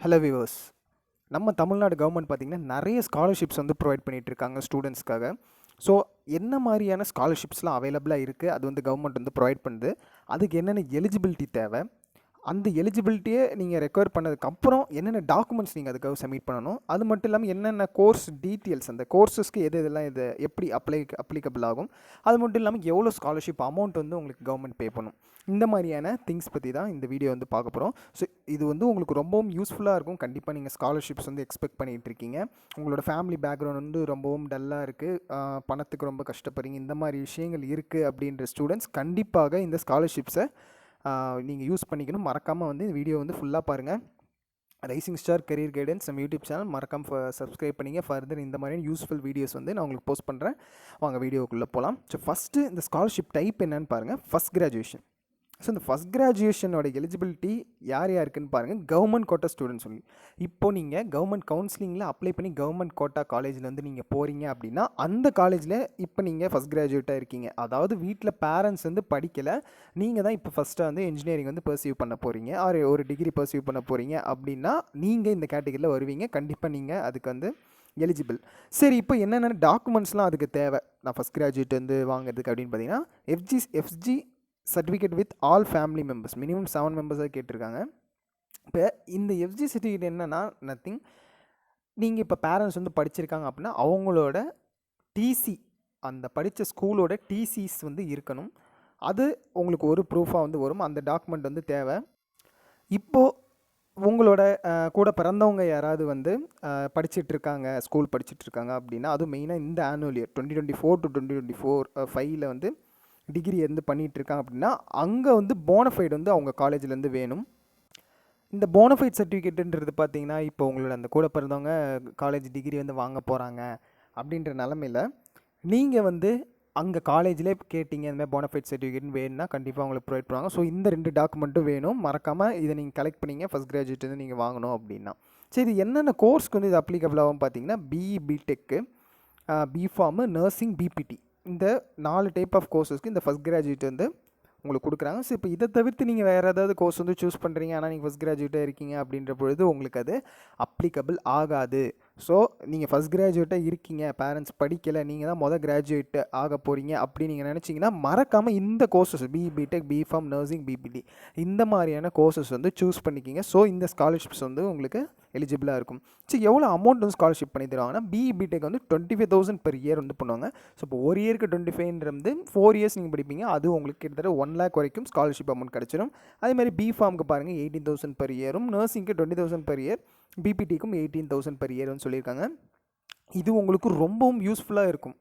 Hello viewers. நம்ம Tamil Nadu government பார்த்திங்கன்னா நிறைய ஸ்காலர்ஷிப்ஸ் வந்து ப்ரொவைட் பண்ணிகிட்ருக்காங்க ஸ்டூடெண்ட்ஸ்க்காக. ஸோ என்ன மாதிரியான ஸ்காலர்ஷிப்ஸ்லாம் அவைலபிளாக இருக்குது, அது வந்து கவர்மெண்ட் வந்து ப்ரொவைட் பண்ணுது, அதுக்கு என்னென்ன எலிஜிபிலிட்டி தேவை, அந்த எலிஜிபிலிட்டியை நீங்கள் ரெக்வயர் பண்ணதுக்கப்புறம் என்னென்ன டாக்குமெண்ட்ஸ் நீங்கள் அதுக்காக சப்மிட் பண்ணணும், அது மட்டும் இல்லாமல் என்னென்ன கோர்ஸ் டீட்டெயில்ஸ், அந்த கோர்ஸஸ்க்கு இதெல்லாம் இது எப்படி அப்ளிகபிள் ஆகும், அது மட்டும் இல்லாமல் எவ்வளோ ஸ்காலர்ஷிப் அமௌண்ட் வந்து உங்களுக்கு கவர்மெண்ட் பே பண்ணும், இந்த மாதிரியான திங்ஸ் பற்றி தான் இந்த வீடியோ வந்து பார்க்க போகிறோம். ஸோ இது வந்து உங்களுக்கு ரொம்பவும் யூஸ்ஃபுல்லாக இருக்கும். கண்டிப்பாக நீங்கள் ஸ்காலர்ஷிப்ஸ் வந்து எக்ஸ்பெக்ட் பண்ணிகிட்டு இருக்கீங்க, உங்களோட ஃபேமிலி பேக்ரவுண்ட் வந்து ரொம்பவும் டல்லாக இருக்குது, பணத்துக்கு ரொம்ப கஷ்டப்படுறீங்க, இந்த மாதிரி விஷயங்கள் இருக்குது அப்படின்ற ஸ்டூடெண்ட்ஸ் கண்டிப்பாக இந்த ஸ்காலர்ஷிப்ஸை நீங்கள் யூஸ் பண்ணிக்கணும். மறக்காமல் வந்து இந்த வீடியோ வந்து ஃபுல்லாக பாருங்கள். ரைசிங் ஸ்டார் கரியர் கைடன்ஸ் நம்ம யூடியூப் சேனல் மறக்காமல் சப்ஸ்கிரைப் பண்ணிங்க. ஃபர்தர் இந்த மாதிரியான யூஸ்ஃபுல் வீடியோஸ் வந்து நான் உங்களுக்கு போஸ்ட் பண்ணுறேன். வாங்க வீடியோக்குள்ளே போகலாம். ஸோ ஃபஸ்ட்டு இந்த ஸ்காலர்ஷிப் டைப் என்னன்னு பாருங்கள். First graduation. ஸோ இந்த ஃபஸ்ட் கிராஜுவேஷனோட எலிஜிபிலிட்டி யார் யாருக்குன்னு பாருங்கள். கவர்மெண்ட் கோட்டா ஸ்டூடெண்ட் சொல்லி இப்போது நீங்கள் கவர்மெண்ட் கவுன்சிலிங்கில் அப்ளை பண்ணி கவர்மெண்ட் கோட்டா காலேஜில் வந்து நீங்கள் போகிறீங்க அப்படின்னா அந்த காலேஜில் இப்போ நீங்கள் ஃபஸ்ட் கிராஜுவேட்டாக இருக்கீங்க. அதாவது வீட்டில் பேரண்ட்ஸ் வந்து படிக்கலை, நீங்கள் தான் இப்போ ஃபஸ்ட்டாக வந்து இன்ஜினியரிங் வந்து பர்சீவ் பண்ண போகிறீங்க, ஒரு டிகிரி பர்சீவ் பண்ண போகிறீங்க அப்படின்னா நீங்கள் இந்த கேட்டகரியில் வருவீங்க. கண்டிப்பாக நீங்கள் அதுக்கு வந்து எலிஜிபிள். சரி, இப்போ என்னென்ன டாக்குமெண்ட்ஸ்லாம் அதுக்கு தேவை நான் ஃபஸ்ட் கிராஜுவேட் வந்து வாங்குறதுக்கு அப்படின்னு பார்த்தீங்கன்னா FG certificate with all family members, minimum 7 மெம்பர்ஸாக கேட்டிருக்காங்க. இப்போ இந்த எஃப்ஜி சர்டிஃபிகேட் என்னன்னா நத்திங், நீங்கள் இப்போ பேரண்ட்ஸ் வந்து படிச்சிருக்காங்க அப்படின்னா அவங்களோட டிசி, அந்த படித்த ஸ்கூலோட டிசிஸ் வந்து இருக்கணும். அது உங்களுக்கு ஒரு ப்ரூஃபாக வந்து வரும். அந்த டாக்குமெண்ட் வந்து தேவை. இப்போது உங்களோட கூட பிறந்தவங்க யாராவது வந்து படிச்சிட்ருக்காங்க, ஸ்கூல் படிச்சிட்ருக்காங்க அப்படின்னா, அதுவும் மெயினாக இந்த ஆனுவல் இயர் 2024 to 2025 வந்து டிகிரி வந்து பண்ணிகிட்ருக்காங்க அப்படின்னா அங்கே வந்து போனஃபைடு வந்து அவங்க காலேஜ்லேருந்து வேணும். இந்த போனஃபைட் சர்டிஃபிகேட்டுன்றது பார்த்திங்கன்னா இப்போ உங்களோட அந்த கூட பிறந்தவங்க காலேஜ் டிகிரி வந்து வாங்க போகிறாங்க அப்படின்ற நிலமையில் நீங்கள் வந்து அங்கே காலேஜில் கேட்டிங்க இந்த மாதிரி போனஃபைட் சர்டிஃபிகேட்னு வேணும்னா கண்டிப்பாக அவங்களுக்கு ப்ரொவைட் பண்ணுவாங்க. ஸோ இந்த 2 டாக்குமெண்ட்டும் வேணும். மறக்காமல் இதை நீங்கள் கலெக்ட் பண்ணிங்க ஃபஸ்ட் கிராஜுவேட் வந்து நீங்கள் வாங்கணும் அப்படின்னா. சரி, என்னென்ன கோர்ஸ்க்கு வந்து இது அப்ளிகபிள் ஆகும் பார்த்தீங்கன்னா பிஇ, பிடெக்கு, பிஃபார்மு, நர்சிங், பிபிடி, இந்த 4 டைப் ஆஃப் கோர்ஸஸ்க்கு இந்த ஃபஸ்ட் கிராஜுவேட் வந்து உங்களுக்கு கொடுக்குறாங்க. ஸோ இப்போ இதை தவிர்த்து நீங்கள் வேறு ஏதாவது கோர்ஸ் வந்து சூஸ் பண்ணுறீங்க, ஆனால் நீங்கள் ஃபஸ்ட் கிராஜுவேட்டாக இருக்கீங்க அப்படின்ற பொழுது உங்களுக்கு அது அப்ளிகபிள் ஆகாது. ஸோ நீங்கள் ஃபஸ்ட் கிராஜுவேட்டாக இருக்கீங்க, பேரண்ட்ஸ் படிக்கலை, நீங்கள் தான் கிராஜுவேட் ஆக போகிறீங்க அப்படி நீங்கள் நினச்சிங்கன்னா மறக்காமல் இந்த courses BE, BTech, BPharm, nursing, BPT இந்த மாதிரியான கோர்சஸ் வந்து சூஸ் பண்ணிக்கிங்க. ஸோ இந்த ஸ்காலர்ஷிப்ஸ் வந்து உங்களுக்கு எலிஜிபிளாக இருக்கும். சரி, எவ்வளோ அமௌண்ட் வந்து ஸ்காலர்ஷிப் பண்ணி தருவாங்கன்னா பிஇ, பிடெக் வந்து 25,000 per year வந்து பண்ணுவாங்க. ஸோ இப்போ ஒரு இயருக்கு 25 4 years நீங்கள் படிப்பீங்க, அது உங்களுக்கு கிட்டத்தட்ட 1 lakh வரைக்கும் ஸ்காலர்ஷிப் அமௌண்ட் கிடச்சிடும். அதேமாதிரி பிஃபார்முக்கு பாருங்கள் 18,000 per year, நர்சிங்க்கு 20,000 per year, பிபிடிக்கும் 18,000 per year சொல்லியிருக்காங்க. இது உங்களுக்கு ரொம்பவும் யூஸ்ஃபுல்லாக இருக்கும்.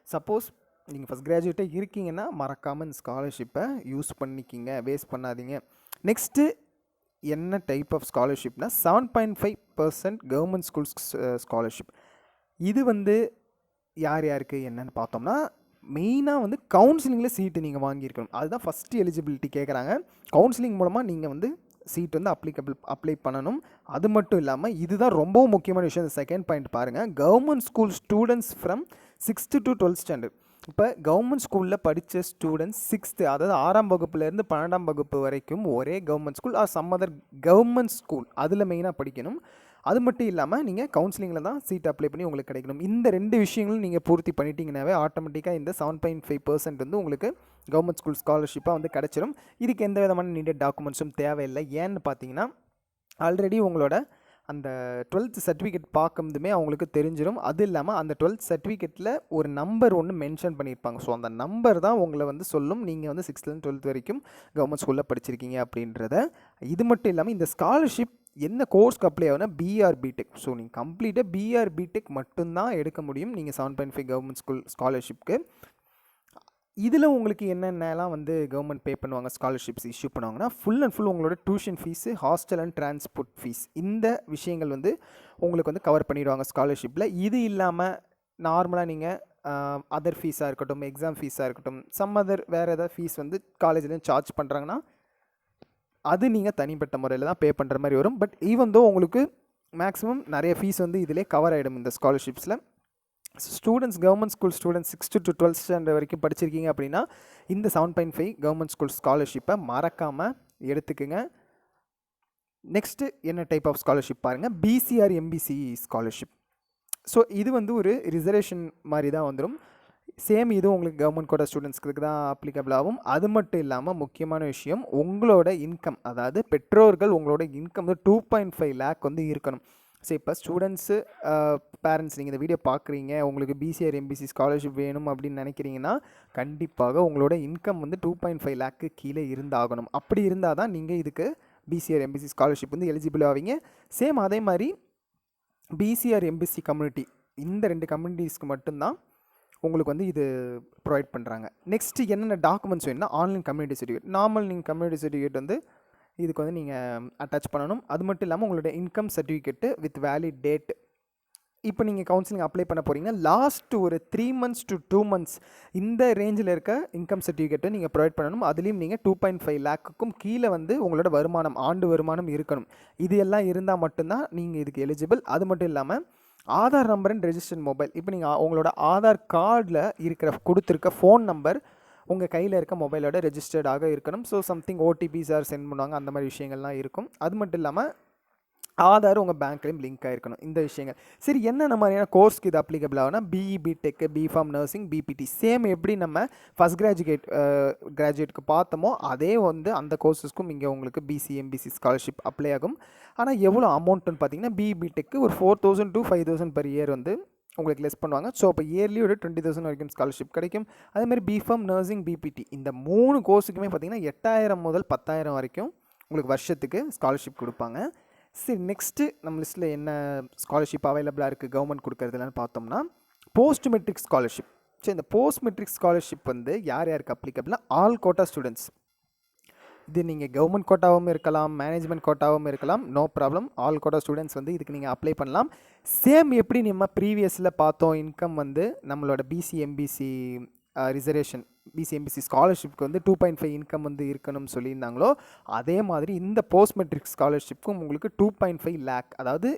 சப்போஸ் நீங்கள் ஃபஸ்ட் கிராஜுவேட்டாக இருக்கீங்கன்னா மறக்காமல் இந்த ஸ்காலர்ஷிப்பை யூஸ் பண்ணிக்கிங்க, வேஸ்ட் பண்ணாதீங்க. நெக்ஸ்ட்டு என்ன டைப் ஆஃப் ஸ்காலர்ஷிப்னா 7.5% கவர்மெண்ட் ஸ்கூல்ஸ் ஸ்காலர்ஷிப். இது வந்து யார் யாருக்கு என்னன்னு பார்த்தோம்னா மெயினாக வந்து கவுன்சிலிங்கில் சீட்டு நீங்கள் வாங்கியிருக்கணும். அதுதான் ஃபஸ்ட்டு எலிஜிபிலிட்டி கேட்குறாங்க. கவுன்சிலிங் மூலமாக நீங்கள் வந்து சீட் வந்து அப்ளை பண்ணணும். அது மட்டும் இல்லாமல் இதுதான் ரொம்பவும் முக்கியமான விஷயம். இந்த செகண்ட் பாயிண்ட் பாருங்கள். Government school students from 6th to 12th standard. இப்போ கவர்மெண்ட் ஸ்கூலில் படித்த ஸ்டூடெண்ட்ஸ் 6th, அதாவது 6ஆம் வகுப்புலேருந்து 12ஆம் வகுப்பு வரைக்கும் ஒரே government school or some other government school அதில் மெயினாக படிக்கணும். அது மட்டும் இல்லாமல் நீங்கள் கவுன்சிலிங்கில் தான் சீட் அப்ளை பண்ணி உங்களுக்கு கிடைக்கணும். இந்த 2 விஷயங்களும் நீங்கள் பூர்த்தி பண்ணிட்டீங்கன்னாவே ஆட்டோமேட்டிக்காக இந்த 7.5% வந்து உங்களுக்கு கவர்மெண்ட் ஸ்கூல் ஸ்காலர்ஷிப்பாக வந்து கிடச்சிடும். இதுக்கு எந்த விதமான நீடட் டாக்குமெண்ட்ஸும் தேவையில்லை. ஏன்னு பார்த்தீங்கன்னா ஆல்ரெடி உங்களோட அந்த 12th சர்டிஃபிகேட் பார்க்குறதுமே அவங்களுக்கு தெரிஞ்சிடும். அது இல்லாமல் அந்த 12th சர்டிஃபிகேட்டில் ஒரு நம்பர் ஒன்று மென்ஷன் பண்ணியிருப்பாங்க. ஸோ அந்த நம்பர் தான் உங்களை வந்து சொல்லும் நீங்கள் வந்து 6th to 12th வரைக்கும் கவர்மெண்ட் ஸ்கூலில் படிச்சிருக்கீங்க அப்படின்றத. இது மட்டும் இல்லாமல் இந்த ஸ்காலர்ஷிப் என்ன கோர்ஸ்க்கு அப்ளை ஆகுனா பிஆர், பிடெக். ஸோ நீங்கள் கம்ப்ளீட்டாக பிஆர், பிடெக் மட்டும்தான் எடுக்க முடியும் நீங்கள் 7.5 கவர்மெண்ட் ஸ்கூல் ஸ்காலர்ஷிப்க்கு. இதில் உங்களுக்கு என்னென்னலாம் வந்து கவர்மெண்ட் பே பண்ணுவாங்க, ஸ்காலர்ஷிப்ஸ் இஷ்யூ பண்ணுவாங்கன்னா ஃபுல் அண்ட் ஃபுல் உங்களோட tuition fees, hostel and transport fees, இந்த விஷயங்கள் வந்து உங்களுக்கு வந்து கவர் பண்ணிடுவாங்க ஸ்காலர்ஷிப்பில். இது இல்லாமல் நார்மலாக நீங்கள் அதர் ஃபீஸாக இருக்கட்டும், எக்ஸாம் ஃபீஸாக இருக்கட்டும், சம் அதர் வேறு ஏதாவது ஃபீஸ் வந்து காலேஜ்லேருந்து சார்ஜ் பண்ணுறாங்கன்னா அது நீங்கள் தனிப்பட்ட முறையில் தான் பே பண்ணுற மாதிரி வரும். பட் ஈவன் தோ உங்களுக்கு மேக்ஸிமம் நிறைய ஃபீஸ் வந்து இதிலே கவர் ஆகிடும் இந்த ஸ்காலர்ஷிப்ஸில். Students government school students 6th to 12th standard வரைக்கும் படிச்சிருக்கீங்க அப்படின்னா இந்த 7.5 கவர்மெண்ட் ஸ்கூல் ஸ்காலர்ஷிப்பை மறக்காமல் எடுத்துக்குங்க. நெக்ஸ்ட்டு என்ன டைப் ஆஃப் ஸ்காலர்ஷிப் பாருங்கள், பிசிஆர் எம்பிசி ஸ்காலர்ஷிப். ஸோ இது வந்து ஒரு ரிசர்வேஷன் மாதிரி தான் வந்துடும். சேம் இது உங்களுக்கு கவர்மெண்ட் கோட்டா ஸ்டூடெண்ட்ஸ்க்கு தான் அப்ளிகபிள் ஆகும். அது மட்டும் இல்லாமல் முக்கியமான விஷயம், உங்களோட இன்கம், அதாவது பெற்றோர்கள் உங்களோட இன்கம் வந்து 2.5 லேக் வந்து இருக்கணும். ஸோ இப்போ ஸ்டூடெண்ட்ஸு பேரண்ட்ஸ் நீங்கள் இந்த வீடியோ பார்க்குறீங்க, உங்களுக்கு பிசிஆர் எம்பிசி ஸ்காலர்ஷிப் வேணும் அப்படின்னு நினைக்கிறீங்கன்னா கண்டிப்பாக உங்களோட இன்கம் வந்து 2.5 லேக்கு கீழே இருந்தாகணும். அப்படி இருந்தால் தான் நீங்கள் இதுக்கு பிசிஆர் எம்பிசி ஸ்காலர்ஷிப் வந்து எலிஜிபிள் ஆவீங்க. சேம் அதே மாதிரி பிசிஆர் எம்பிசி கம்யூனிட்டி, இந்த 2 கம்யூனிட்டிஸ்க்கு மட்டும்தான் உங்களுக்கு வந்து இது ப்ரொவைட் பண்ணுறாங்க. நெக்ஸ்ட்டு என்னென்ன டாக்குமெண்ட்ஸ் வேணும்னா, ஆன்லைன் கம்யூனிட்டி சர்டிஃபிகேட், நார்மல் நீங்கள் கம்யூனிட்டி சர்டிஃபிகேட் வந்து இதுக்கு வந்து நீங்கள் அட்டாச் பண்ணணும். அது மட்டும் இல்லாமல் உங்களோட income certificate with valid date. இப்போ நீங்கள் கவுன்சிலிங் அப்ளை பண்ண போகிறீங்கன்னா லாஸ்ட் ஒரு 3 months to 2 months இந்த ரேஞ்சில் இருக்க இன்கம் சர்டிஃபிகேட்டை நீங்கள் ப்ரொவைட் பண்ணணும். அதுலேயும் நீங்கள் 2.5 லேக்குக்கும் கீழே வந்து உங்களோட வருமானம், ஆண்டு வருமானம் இருக்கணும். இது எல்லாம் இருந்தால் மட்டும்தான் நீங்கள் இதுக்கு எலிஜிபிள். அது மட்டும் இல்லாமல் Aadhaar number and registered mobile. இப்போ நீங்கள் உங்களோட ஆதார் கார்டில் இருக்கிற கொடுத்துருக்க ஃபோன் நம்பர் உங்கள் கையில் இருக்க மொபைலோட ரெஜிஸ்டர்டாக இருக்கணும். So something OTPs are sent பண்ணுவாங்க, அந்த மாதிரி விஷயங்கள்லாம் இருக்கும். அது மட்டும் இல்லாமல் ஆதார் உங்கள் பேங்க்லேயும் லிங்க் ஆகிருக்கணும். இந்த விஷயங்கள் சரி. என்னென்ன மாதிரியான கோர்ஸ்க்கு இது அப்ளிகபிள் ஆகுனா, BE, BTech, BPharm, nursing, BPT, சேம் எப்படி நம்ம ஃபஸ்ட் கிராஜுவேட்டுக்கு பார்த்தோமோ அதே வந்து அந்த கோர்ஸஸ்க்கும் இங்கே உங்களுக்கு பிசிஎம்பிசி ஸ்காலர்ஷிப் அப்ளை ஆகும். ஆனால் எவ்வளோ அமௌண்ட்டுன்னு பார்த்தீங்கன்னா, பிஇ, பிடெக்கு ஒரு 4,000 to 5,000 per year வந்து உங்களுக்கு லெஸ் பண்ணுவாங்க. ஸோ அப்போ இயர்லி ஒரு 20,000 வரைக்கும் ஸ்காலர்ஷிப் கிடைக்கும். அதேமாதிரி பிஃபார்ம், நர்சிங், பிபிடி இந்த 3 கோர்ஸுக்குமே பார்த்தீங்கன்னா 8,000 முதல் 10,000 வரைக்கும் உங்களுக்கு வருஷத்துக்கு ஸ்காலர்ஷிப் கொடுப்பாங்க. சரி, நெக்ஸ்ட்டு நம்ம லிஸ்ட்டில் என்ன ஸ்காலர்ஷிப் அவைலபிளாக இருக்குது கவர்மெண்ட் கொடுக்குறதுலன்னு பார்த்தோம்னா, போஸ்ட் மெட்ரிக் ஸ்காலர்ஷிப். சரி, இந்த போஸ்ட் மெட்ரிக் ஸ்காலர்ஷிப் வந்து யார் யாருக்கு அப்ளிகபிள்னா, ஆல் கோட்டா ஸ்டூடெண்ட்ஸ். இது நீங்கள் கவர்மெண்ட் கோட்டாவும் இருக்கலாம், மேனேஜ்மெண்ட் கோட்டாவும் இருக்கலாம், no problem. All quota students வந்து இதுக்கு நீங்கள் அப்ளை பண்ணலாம். சேம் எப்படி நம்ம ப்ரீவியஸில் பார்த்தோம், இன்கம் வந்து நம்மளோட பிசிஎம்பிசி ரிசர்வேஷன், பிசிஎம்பிசி ஸ்காலர்ஷிப்க்கு வந்து 2.5 இன்கம் வந்து இருக்கணும்னு சொல்லியிருந்தாங்களோ, அதே மாதிரி இந்த போஸ்ட் மெட்ரிக் ஸ்காலர்ஷிப்க்கும் உங்களுக்கு 2.5 லேக், அதாவது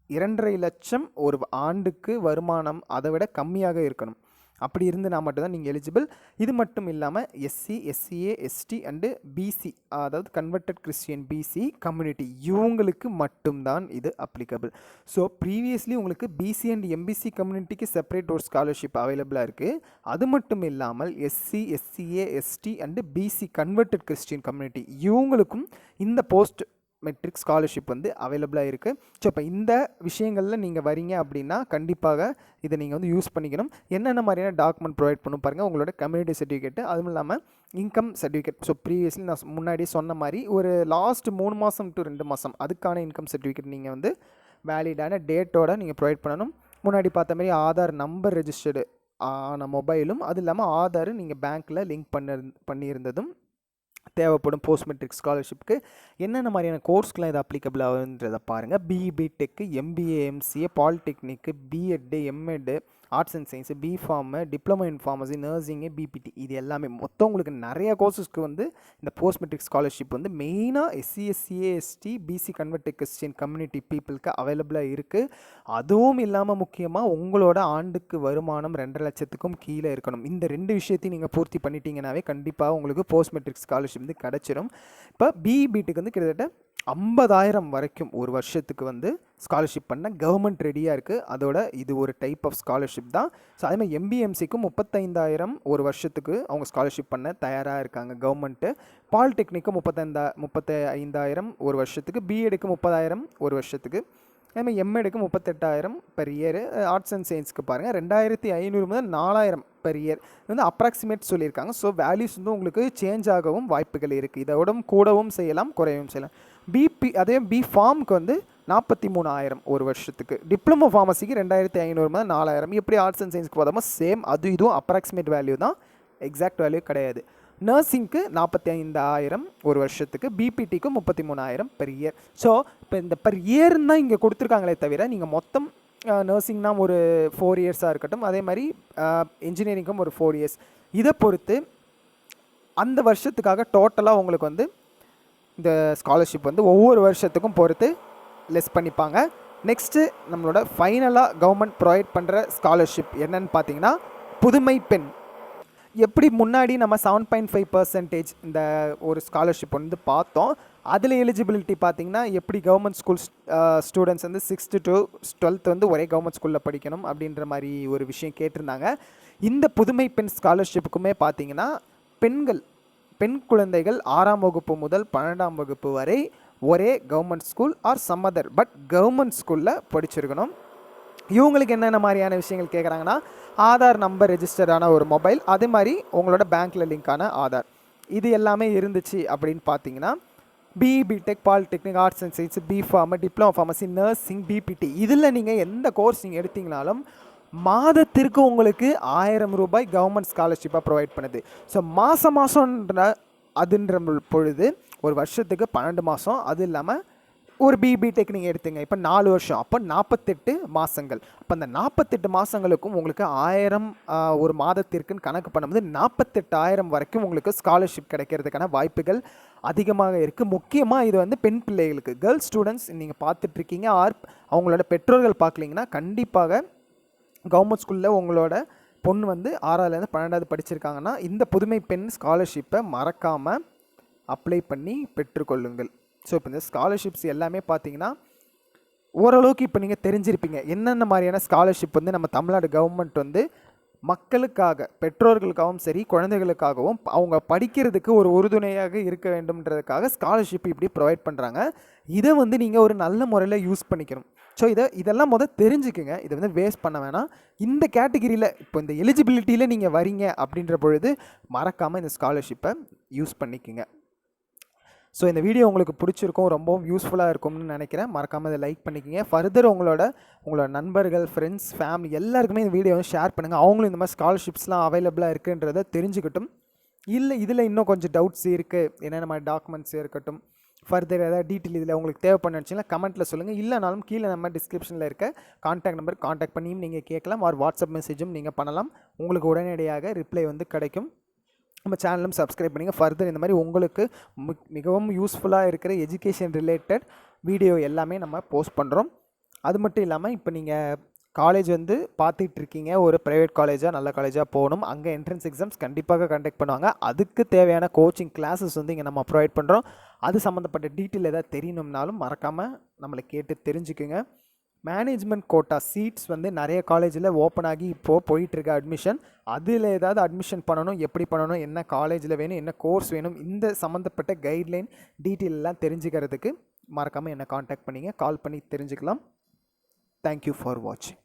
2.5 லட்சம் ஒரு ஆண்டுக்கு வருமானம் அதை விட கம்மியாக இருக்கணும். அப்படி இருந்துனா மட்டும்தான் நீங்கள் எலிஜிபிள். இது மட்டும் இல்லாமல் SC, SCA, ST and BC, அதாவது கன்வெர்டட் கிறிஸ்டியன் பிசி கம்யூனிட்டி, இவங்களுக்கு மட்டும்தான் இது அப்ளிகபிள். ஸோ ப்ரீவியஸ்லி உங்களுக்கு பிசி அண்ட் எம்பிசி கம்யூனிட்டிக்கு செப்பரேட் ஒரு ஸ்காலர்ஷிப் அவைலபிளாக இருக்குது. அது மட்டும் இல்லாமல் SC, SCA, ST and BC converted Christian community இவங்களுக்கும் இந்த போஸ்ட் மெட்ரிக் ஸ்காலர்ஷிப் வந்து அவைலபிளாக இருக்குது. ஸோ இப்போ இந்த விஷயங்களில் நீங்கள் வரீங்க அப்படின்னா கண்டிப்பாக இதை நீங்கள் வந்து யூஸ் பண்ணிக்கணும். என்னென்ன மாதிரியான டாக்குமெண்ட் ப்ரொவைட் பண்ணணும் பாருங்கள், உங்களோட கம்யூனிட்டி சர்டிஃபிகேட்டு, அதுவும் இல்லாமல் இன்கம் சர்டிஃபிகேட். ஸோ ப்ரீவியஸ்லி நான் முன்னாடியே சொன்ன மாதிரி ஒரு லாஸ்ட் 3 மாதம் to 2 மாதம் அதுக்கான இன்கம் சர்டிஃபிகேட் நீங்கள் வந்து வேலிடான டேட்டோட நீங்கள் ப்ரொவைட் பண்ணணும். முன்னாடி பார்த்த மாதிரி ஆதார் நம்பர் ரெஜிஸ்டர்டு ஆன மொபைலும், அது இல்லாமல் ஆதார் நீங்கள் பேங்க்கில் லிங்க் பண்ணியிருந்ததும் தேவைப்படும். போஸ்ட் மெட்ரிக் ஸ்காலர்ஷிப்க்கு என்னென்ன மாதிரியான கோர்ஸ்க்கெலாம் இது அப்ளிகபிள் ஆகுன்றதை பாருங்கள். BE, BTech, MBA, MCA, polytechnic, BEd, MEd, arts and science, BPharm, diploma in pharmacy, nursing, BPT, இது எல்லாமே மொத்தம் உங்களுக்கு நிறைய கோர்ஸஸ்க்கு வந்து இந்த போஸ்ட் மெட்ரிக் ஸ்காலர்ஷிப் வந்து மெயினாக SC, SCA, ST, BC converted Christian community பீப்புளுக்கு அவைலபிளாக இருக்குது. அதுவும் இல்லாமல் முக்கியமாக உங்களோட ஆண்டுக்கு வருமானம் 2.5 லட்சத்துக்கும் கீழே இருக்கணும். இந்த 2 விஷயத்தையும் நீங்கள் பூர்த்தி பண்ணிட்டீங்கன்னாவே கண்டிப்பாக உங்களுக்கு போஸ்ட் மெட்ரிக் ஸ்காலர்ஷிப் வந்து கிடச்சிடும். இப்போ பிஇ, பிடெக்கு வந்து கிட்டத்தட்ட 50,000 வரைக்கும் ஒரு வருஷத்துக்கு வந்து ஸ்காலர்ஷிப் பண்ண கவர்மெண்ட் ரெடியாக இருக்குது. அதோட இது ஒரு டைப் ஆஃப் ஸ்காலர்ஷிப் தான். ஸோ அதேமாதிரி எம்பிஎம்சிக்கும் 35,000 ஒரு வருஷத்துக்கு அவங்க ஸ்காலர்ஷிப் பண்ண தயாராக இருக்காங்க கவர்மெண்ட்டு. பாலிடெக்னிக்கும் 35,000 ஒரு வருஷத்துக்கு, பிஎடுக்கு 30,000 ஒரு வருஷத்துக்கு, அதேமாதிரி எம்எடுக்கு 38,000 பெர் இயர். ஆர்ட்ஸ் அண்ட் சயின்ஸ்க்கு பாருங்கள் 2,500 முதல் 4,000 பெர் இயர். இது வந்து அப்ராக்சிமேட் சொல்லியிருக்காங்க. ஸோ வேல்யூஸ் வந்து உங்களுக்கு சேஞ்ச் ஆகவும் வாய்ப்புகள் இருக்குது. இதோட கூடவும் செய்யலாம், குறையவும் செய்யலாம். அதே பிஃபார்முக்கு வந்து 43,000 ஒரு வருஷத்துக்கு, டிப்ளமோ ஃபார்மசிக்கு 2,500 முதல் 4,000. எப்படி ஆர்ட்ஸ் அண்ட் சயின்ஸ்க்கு பார்த்தோமா சேம், இதுவும் அப்ராக்சிமேட் வேல்யூ தான், எக்ஸாக்ட் வேல்யூ கிடையாது. நர்சிங்க்கு 45,000 ஒரு வருஷத்துக்கு, பிபிடிக்கு 33,000 பெர் இயர். ஸோ இப்போ இந்த பெர் இயர்னு தான் இங்கே கொடுத்துருக்காங்களே தவிர நீங்கள் மொத்தம் நர்சிங்னா ஒரு 4 இயர்ஸாக இருக்கட்டும், அதே மாதிரி இன்ஜினியரிங்கும் ஒரு 4 இயர்ஸ், இதை பொறுத்து அந்த வருஷத்துக்காக டோட்டலாக உங்களுக்கு வந்து இந்த ஸ்காலர்ஷிப் வந்து ஒவ்வொரு வருஷத்துக்கும் பொறுத்து லெஸ் பண்ணிப்பாங்க. நெக்ஸ்ட்டு நம்மளோட ஃபைனலாக கவர்மெண்ட் ப்ரொவைட் பண்ணுற ஸ்காலர்ஷிப் என்னன்னு பார்த்தீங்கன்னா, புதுமை பெண். எப்படி முன்னாடி நம்ம 7.5% இந்த ஒரு ஸ்காலர்ஷிப் வந்து பார்த்தோம், அதில் எலிஜிபிலிட்டி பார்த்தீங்கன்னா எப்படி கவர்மெண்ட் ஸ்கூல் ஸ்டூடெண்ட்ஸ் வந்து 6th to 12th வந்து ஒரே கவர்மெண்ட் ஸ்கூலில் படிக்கணும் அப்படின்ற மாதிரி ஒரு விஷயம் கேட்டிருந்தாங்க. இந்த புதுமை பெண் ஸ்காலர்ஷிப்புக்குமே பார்த்தீங்கன்னா பெண் குழந்தைகள் 6ஆம் வகுப்பு முதல் 12ஆம் வகுப்பு வரை ஒரே government school or some other but government ஸ்கூலில் படிச்சிருக்கணும். இவங்களுக்கு என்னென்ன மாதிரியான விஷயங்கள் கேட்குறாங்கன்னா, ஆதார் நம்பர் ரெஜிஸ்டர்டான ஒரு மொபைல், அதே மாதிரி உங்களோட பேங்க்கில் லிங்கான ஆதார், இது எல்லாமே இருந்துச்சு அப்படின்னு பார்த்தீங்கன்னா BTech, polytechnic, arts and science, BPharm, diploma pharmacy, nursing, BPT, இதில் நீங்கள் எந்த கோர்ஸ் நீங்கள் எடுத்தீங்கனாலும் மாதத்திற்கு உங்களுக்கு 1000 ரூபாய் கவர்மெண்ட் ஸ்காலர்ஷிப்பாக ப்ரொவைட் பண்ணுது. ஸோ மாதம்ன்ற அதுன்ற பொழுது ஒரு வருஷத்துக்கு 12 மாதம், அது இல்லாமல் ஒரு பிடெக் நீங்கள் எடுத்துங்க, இப்போ 4 வருஷம், அப்போ 48 மாதங்கள். அப்போ அந்த 48 மாதங்களுக்கும் உங்களுக்கு 1000 ஒரு மாதத்திற்குன்னு கணக்கு பண்ணும்போது 48,000 வரைக்கும் உங்களுக்கு ஸ்காலர்ஷிப் கிடைக்கிறதுக்கான வாய்ப்புகள் அதிகமாக இருக்குது. முக்கியமாக இது வந்து பெண் பிள்ளைகளுக்கு, கேர்ள்ஸ் ஸ்டூடெண்ட்ஸ் நீங்கள் பார்த்துட்ருக்கீங்க ஆர் அவங்களோட பெற்றோர்கள் பார்க்கலிங்கன்னா, கண்டிப்பாக கவர்மெண்ட் ஸ்கூலில் உங்களோட பொண்ணு வந்து 6ஆவதுலேருந்து 12ஆவது படிச்சிருக்காங்கன்னா இந்த புதுமை பெண் ஸ்காலர்ஷிப்பை மறக்காமல் அப்ளை பண்ணி பெற்றுக்கொள்ளுங்கள். ஸோ இப்போ இந்த ஸ்காலர்ஷிப்ஸ் எல்லாமே பார்த்தீங்கன்னா ஓரளவுக்கு இப்போ நீங்கள் தெரிஞ்சிருப்பீங்க என்னென்ன மாதிரியான ஸ்காலர்ஷிப் வந்து நம்ம தமிழ்நாடு கவர்மெண்ட் வந்து மக்களுக்காக, பெற்றோர்களுக்காகவும் சரி குழந்தைகளுக்காகவும் அவங்க படிக்கிறதுக்கு ஒரு உறுதுணையாக இருக்க வேண்டும்ன்றதுக்காக ஸ்காலர்ஷிப் இப்படி ப்ரொவைட் பண்ணுறாங்க. இதை வந்து நீங்கள் ஒரு நல்ல முறையில் யூஸ் பண்ணிக்கணும். ஸோ இதெல்லாம் தெரிஞ்சுக்குங்க. இதை வந்து வேஸ்ட் பண்ண வேணாம். இந்த கேட்டகிரியில் இப்போ இந்த எலிஜிபிலிட்டியில் நீங்கள் வரீங்க அப்படின்ற பொழுது மறக்காமல் இந்த ஸ்காலர்ஷிப்பை யூஸ் பண்ணிக்கோங்க. ஸோ இந்த வீடியோ உங்களுக்கு பிடிச்சிருக்கும், ரொம்பவும் யூஸ்ஃபுல்லாக இருக்கும்னு நினைக்கிறேன். மறக்காமல் இதை லைக் பண்ணிக்கோங்க. ஃபர்தர் உங்களோட நண்பர்கள், ஃப்ரெண்ட்ஸ், ஃபேமிலி எல்லாருக்குமே இந்த வீடியோ வந்து ஷேர் பண்ணுங்கள். அவங்களும் இந்த மாதிரி ஸ்காலர்ஷிப்ஸ்லாம் அவைலபிளாக இருக்குன்றதை தெரிஞ்சுக்கட்டும். இல்லை இதில் இன்னும் கொஞ்சம் டவுட்ஸ் இருக்குது, என்னென்ன மாதிரி டாக்குமெண்ட்ஸ் இருக்கட்டும், ஃபர்தர் ஏதாவது டீட்டெயில் இதில் உங்களுக்கு தேவைப்படுச்சுன்னா கமெண்ட்டில் சொல்லுங்கள். இல்லைனாலும் கீழே நம்ம டிஸ்கிரிப்ஷனில் இருக்க கான்டாக்ட் நம்பர் கான்டாக்ட் பண்ணியும் நீங்கள் கேட்கலாம். ஆர் வாட்ஸ்அப் மெசேஜும் நீங்கள் பண்ணலாம். உங்களுக்கு உடனடியாக ரிப்ளை வந்து கிடைக்கும். நம்ம சேனலும் சப்ஸ்கிரைப் பண்ணிங்க. ஃபர்தர் இந்த மாதிரி உங்களுக்கு மிகவும் யூஸ்ஃபுல்லாக இருக்கிற எஜுகேஷன் ரிலேட்டட் வீடியோ எல்லாமே நம்ம போஸ்ட் பண்ணுறோம். அது மட்டும் இல்லாமல் இப்போ நீங்கள் காலேஜ் வந்து பார்த்துட்டு இருக்கீங்க, ஒரு ப்ரைவேட் காலேஜாக நல்ல காலேஜாக போகணும், அங்கே என்ட்ரன்ஸ் எக்ஸாம்ஸ் கண்டிப்பாக கண்டக்ட் பண்ணுவாங்க. அதுக்கு தேவையான கோச்சிங் கிளாஸஸ் வந்து இங்கே நம்ம ப்ரொவைட் பண்ணுறோம். அது சம்மந்தப்பட்ட டீட்டெயில் எதாவது தெரியணும்னாலும் மறக்காமல் நம்மளை கேட்டு தெரிஞ்சுக்குங்க. மேனேஜ்மெண்ட் கோட்டா சீட்ஸ் வந்து நிறைய காலேஜில் ஓப்பன் ஆகி இப்போது போயிட்டுருக்க அட்மிஷன். அதில் ஏதாவது அட்மிஷன் பண்ணணும், எப்படி பண்ணணும், என்ன காலேஜில் வேணும், என்ன கோர்ஸ் வேணும், இந்த சம்மந்தப்பட்ட கைட்லைன் டீட்டெயில் எல்லாம் தெரிஞ்சுக்கிறதுக்கு மறக்காமல் என்னை காண்டாக்ட் பண்ணிங்க, கால் பண்ணி தெரிஞ்சுக்கலாம். தேங்க்யூ ஃபார் வாட்சிங்.